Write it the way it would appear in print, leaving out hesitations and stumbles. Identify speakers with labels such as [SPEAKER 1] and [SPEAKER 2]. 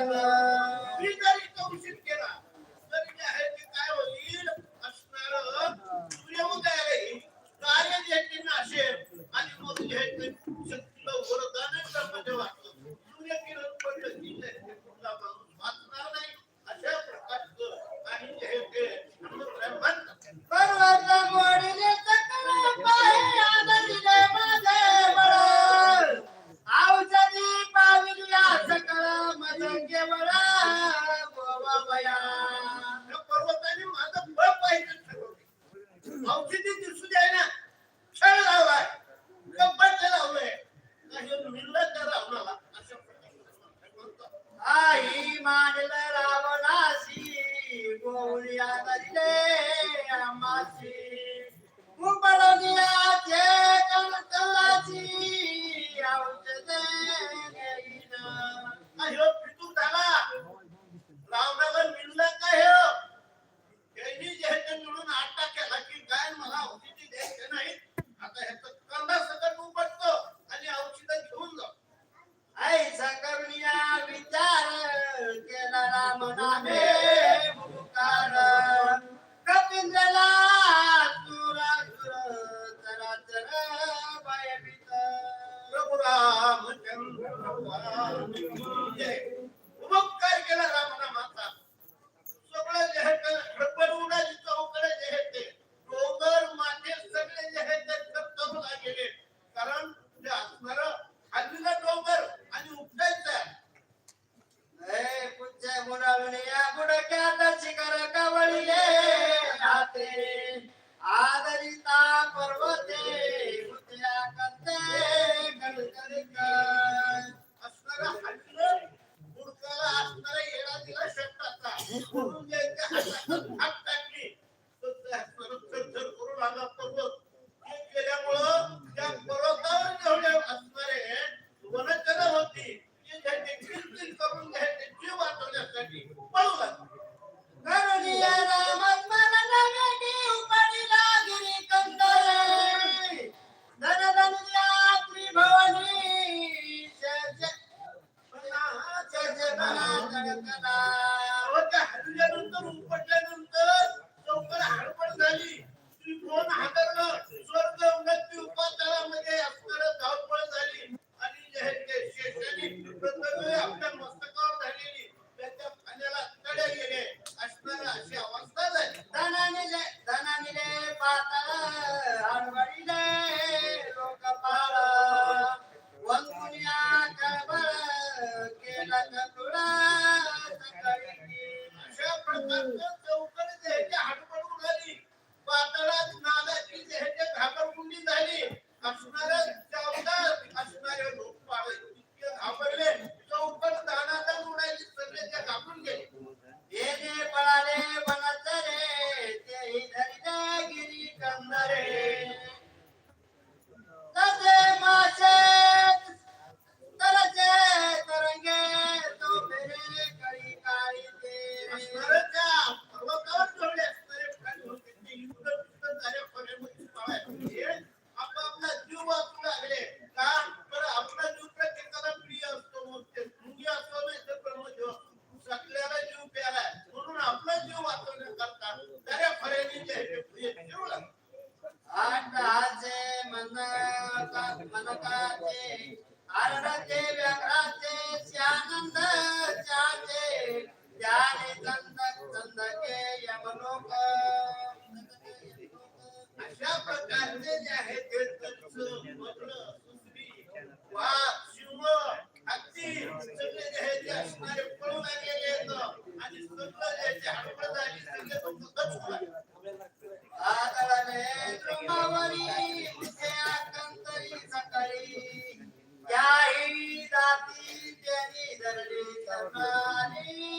[SPEAKER 1] मी जरी कौशिक केला तरी जे आहे ते काय होईल असणार सूर्य उदयाला येईल कार्य जे आहे ते नाशेल आणि मग जे आहे ते शक्तीला वरदान ब्रह्मदेव वाटलं सूर्य किरण पडलं की जे आहे ते कुठला माणूस वाचणार नाही अशा प्रकारचं काही जे आहे ते ब्रह्मन
[SPEAKER 2] पर्वत मोडीने सकल पाय आदरीने माझे बळ औषधी पाविल्या सकळ मज केवळ गोवावया
[SPEAKER 1] पर्वताने माझं बळ पाहिजे ठरवले औषधी दिसू द्यायला छळ लावलाय कपट लावलंय काही मिळलं तर रावणाला अशा प्रकारे
[SPEAKER 2] आई मानल रावणाशी गोळी आदरीने आमाशी कुंभळनियाचे कणकलाची औषध घेईन
[SPEAKER 1] अयो पितू झाला रावणाला मिळलं काय हो त्यांनी जे ते मिळून आटा केला की काय मला औषधी द्यायचे नाही आता ह्याचं कंदा सकट उपटतो आणि औषध घेऊन जाऊ
[SPEAKER 2] ऐसा करुणिया विचार केला राम नामे मुकार कपिंद्रला सुरासुर चराचर भयभीत
[SPEAKER 1] प्रभू रामचंद्र भगवान जय उपकार केला रामनामाचा सगळं जे आहे ते खडबड उडाली चौकडे जे आहे ते डोंगर माथे सगळे जे आहे ते थरथरू गेले कारण ते असणारं खालीला डोंगर आणि उपटायचं
[SPEAKER 2] ए पुच्छ मुडावण्या बुडक्यात शिखर कवळीले राहते आदरिता पर्वते उतया कंते गडकरिक
[SPEAKER 1] असणारा हाडलं बुडकाला असणारा येडा दिला शब्दाचा म्हणून जे त्या हातातून हात टाकली तर ते असणारं थरथर करू लागला पर्वत हे केल्यामुळं त्या पर्वतावर जेवढे असणारे वनचर होती ते जे ते किलकिल करून जे ते जीव वाचवण्यासाठी पळू लागले
[SPEAKER 2] करुणिया रामस्मरण नगरी उपडिला गिरी कंदरे धन धनुया त्रिभुवनी जय तडकला
[SPEAKER 1] त्या हल्ल्यानंतर उपटल्यानंतर चौकड हडपड झाली त्रिभुवन हादरलं स्वर्ग मृत्यू पाताळामध्ये असणारं धावपळ झाली आणि जे आहे ते शेषाने पृथ्वी आपल्या मस्तकावर झालेली त्याच्या खाण्याला तडे गेले असणारं अशी अवस्था झाली
[SPEAKER 2] धनानिले पाताळ हडबडीले लोकपाळ वंकुनिया कळबळ केला कटुळा सकळी
[SPEAKER 1] अशा प्रकारचं चौकड जे आहे ते हडपडून आली पाताळात नागाची जे आहे ते घाबरगुंडी झाली असणारं चौदा असणारे लोक पाळे इतके घाबरले चौकड दानादान उडाली सगळे ते घाबरून गेले
[SPEAKER 2] येणे पळाले वनचरे तेही धरिले गिरी कंदरे तसे मासे तरचे तरंगे तो फिरे कळी काळी ते
[SPEAKER 1] असणारं त्या पर्वतावर जेवढे असणारे प्राणी होते ते इकडं झाल्या खोऱ्यामध्ये पळायला आपापला जीव वाचू लागले का तर आपला जीव प्रत्येकाला प्रिय असतो मग ते मुंगी असतो नाही तर ब्रह्मदेव सगळ्याला जीव प्यारा म्हणून आपला जीव वाचवण्याकरता त्या फऱ्याने जे आहे ते प्रिय ठेवू लागले
[SPEAKER 2] आटाचे मनकाचे आरडाचे व्याघ्राचे श्यानंद चाचे ज्ञाने चंदके यमलोक
[SPEAKER 1] अशा प्रकारचे जे आहे ते कंस मगळ सुसरी वाघ सिंह हत्ती सगळे जे आहे ते असणारे पळून गेले आणि सगळं जे आहे ते हडपड झाली सगळे लोक दचकू लागले
[SPEAKER 2] आदळने द्रुमावरी उठ्या कंतरी सकाळी त्याही जाती त्यांनी धरली तरुणानी